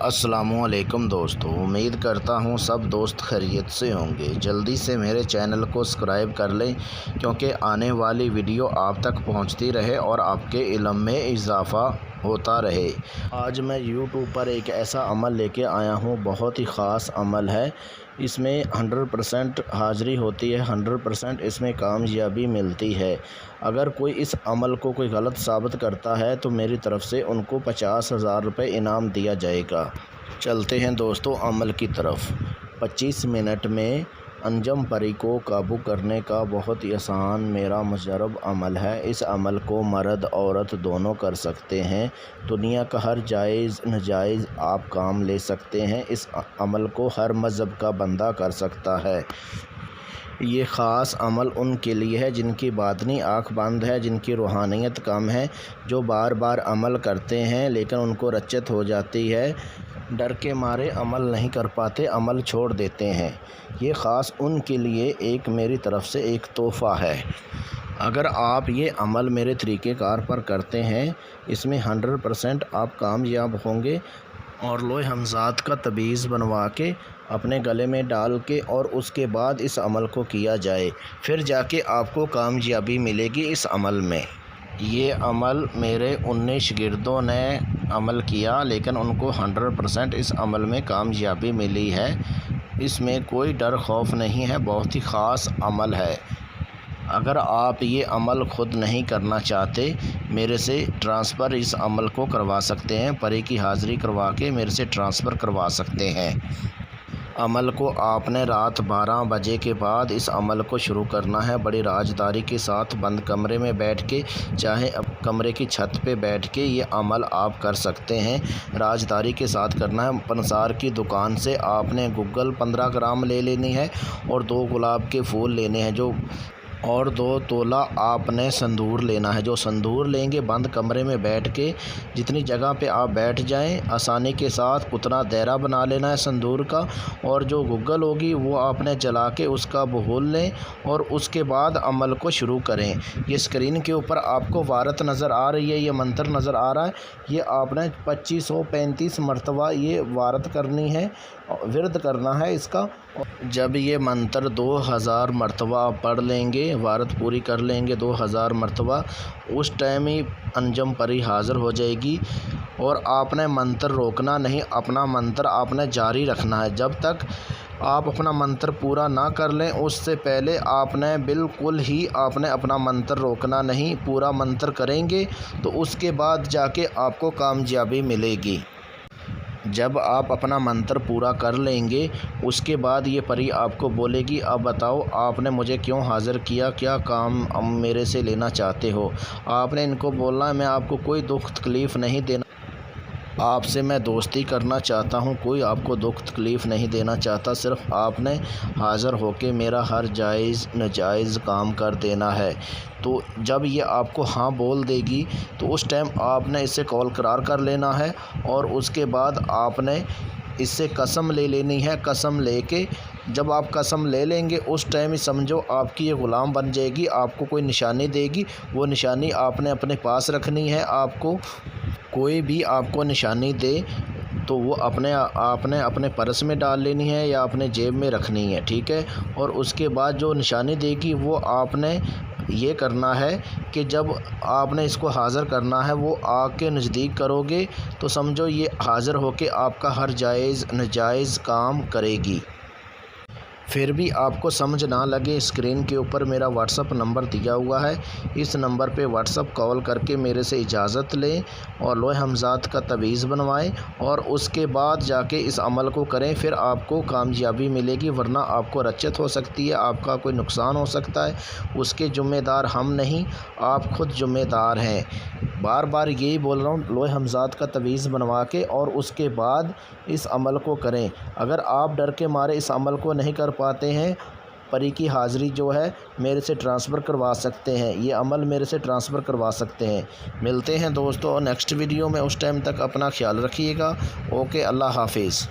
अस्सलामुअलैकुम दोस्तों, उम्मीद करता हूँ सब दोस्त खैरियत से होंगे। जल्दी से मेरे चैनल को सब्सक्राइब कर लें क्योंकि आने वाली वीडियो आप तक पहुँचती रहे और आपके इल्म में इजाफ़ा होता रहे। आज मैं यूट्यूब पर एक ऐसा अमल लेके आया हूँ, बहुत ही ख़ास अमल है। इसमें 100% हाज़िरी होती है, 100% इसमें कामयाबी मिलती है। अगर कोई इस अमल को कोई गलत साबित करता है तो मेरी तरफ़ से उनको 50,000 रुपये इनाम दिया जाएगा। चलते हैं दोस्तों अमल की तरफ। 25 मिनट में अंजम परी को काबू करने का बहुत ही आसान मेरा मुजरब अमल है। इस अमल को मर्द औरत दोनों कर सकते हैं। दुनिया का हर जायज़ नाजायज़ आप काम ले सकते हैं। इस अमल को हर मज़हब का बंदा कर सकता है। ये ख़ास अमल उनके लिए है जिनकी बातनी आँख बंद है, जिनकी रूहानियत कम है, जो बार बार अमल करते हैं लेकिन उनको रच्चत हो जाती है, डर के मारे अमल नहीं कर पाते, अमल छोड़ देते हैं। ये ख़ास उनके लिए एक मेरी तरफ़ से एक तोहफ़ा है। अगर आप ये अमल मेरे तरीक़ेकार पर करते हैं, इसमें 100% आप कामयाब होंगे। और लोहे हमज़ात का तबीज़ बनवा के अपने गले में डाल के और उसके बाद इस अमल को किया जाए, फिर जाके आपको कामयाबी मिलेगी इस अमल में। ये अमल मेरे 19 शागिर्दों ने अमल किया लेकिन उनको 100% इस अमल में कामयाबी मिली है। इसमें कोई डर खौफ नहीं है, बहुत ही ख़ास अमल है। अगर आप ये अमल ख़ुद नहीं करना चाहते, मेरे से ट्रांसफ़र इस अमल को करवा सकते हैं। परी की हाज़िरी करवा के मेरे से ट्रांसफ़र करवा सकते हैं। अमल को आपने रात 12 बजे के बाद इस अमल को शुरू करना है। बड़ी राजदारी के साथ बंद कमरे में बैठ के, चाहे कमरे की छत पे बैठ के ये अमल आप कर सकते हैं। राजदारी के साथ करना है। पंसार की दुकान से आपने गुग्गल 15 ग्राम ले लेनी है और 2 गुलाब के फूल लेने हैं, और 2 तोला आपने संदूर लेना है। जो संदूर लेंगे, बंद कमरे में बैठ के जितनी जगह पे आप बैठ जाएं आसानी के साथ उतना दायरा बना लेना है संदूर का। और जो गुग्गल होगी वो आपने जला के उसका बहोल लें और उसके बाद अमल को शुरू करें। ये स्क्रीन के ऊपर आपको वारत नज़र आ रही है, ये मंत्र नज़र आ रहा है। ये आपने 2535 मरतबा ये वारत करनी है, विरद करना है इसका। जब ये मंत्र 2000 मरतबा पढ़ लेंगे, वारत पूरी कर लेंगे 2000 मरतबा, उस टाइम ही अंजम परी हाज़िर हो जाएगी। और आपने मंत्र रोकना नहीं, अपना मंत्र आपने जारी रखना है। जब तक आप अपना मंत्र पूरा ना कर लें उससे पहले आपने बिल्कुल ही आपने अपना मंत्र रोकना नहीं। पूरा मंत्र करेंगे तो उसके बाद जाके आपको कामयाबी मिलेगी। जब आप अपना मंत्र पूरा कर लेंगे उसके बाद ये परी आपको बोलेगी, अब बताओ आपने मुझे क्यों हाज़िर किया, क्या काम मेरे से लेना चाहते हो। आपने इनको बोलना है, मैं आपको कोई दुख तकलीफ़ नहीं देना, आपसे मैं दोस्ती करना चाहता हूँ, कोई आपको दुख तकलीफ़ नहीं देना चाहता। सिर्फ़ आपने हाज़िर होके मेरा हर जायज़ नाजायज़ काम कर देना है। तो जब ये आपको हाँ बोल देगी तो उस टाइम आपने इससे कॉल करार कर लेना है और उसके बाद आपने इससे कसम ले लेनी है। कसम लेके जब आप कसम ले लेंगे उस टाइम ही समझो आपकी ये ग़ुलाम बन जाएगी। आपको कोई निशानी देगी, वो निशानी आपने अपने पास रखनी है। आपको कोई भी आपको निशानी दे तो वो आपने अपने पर्स में डाल लेनी है या अपने जेब में रखनी है, ठीक है। और उसके बाद जो निशानी देगी वो आपने ये करना है कि जब आपने इसको हाज़िर करना है वो आग के नज़दीक करोगे तो समझो ये हाज़िर होके आपका हर जायज़ नाजायज़ काम करेगी। फिर भी आपको समझ ना लगे, स्क्रीन के ऊपर मेरा व्हाट्सअप नंबर दिया हुआ है। इस नंबर पे व्हाट्सअप कॉल करके मेरे से इजाज़त लें और लोहे हमज़ात का तवीज़ बनवाएं और उसके बाद जाके इस अमल को करें, फिर आपको कामयाबी मिलेगी। वरना आपको रच्चत हो सकती है, आपका कोई नुकसान हो सकता है। उसके ज़िम्मेदार हम नहीं, आप ख़ुद ज़िम्मेदार हैं। बार बार यही बोल रहा हूँ, लोहे हमज़ात का तवीज़ बनवा के और उसके बाद इस अमल को करें। अगर आप डर के मारे इस अमल को नहीं कर पाते हैं, परी की हाज़िरी जो है मेरे से ट्रांसफ़र करवा सकते हैं, ये अमल मेरे से ट्रांसफ़र करवा सकते हैं। मिलते हैं दोस्तों नेक्स्ट वीडियो में, उस टाइम तक अपना ख्याल रखिएगा। ओके, अल्लाह हाफिज़।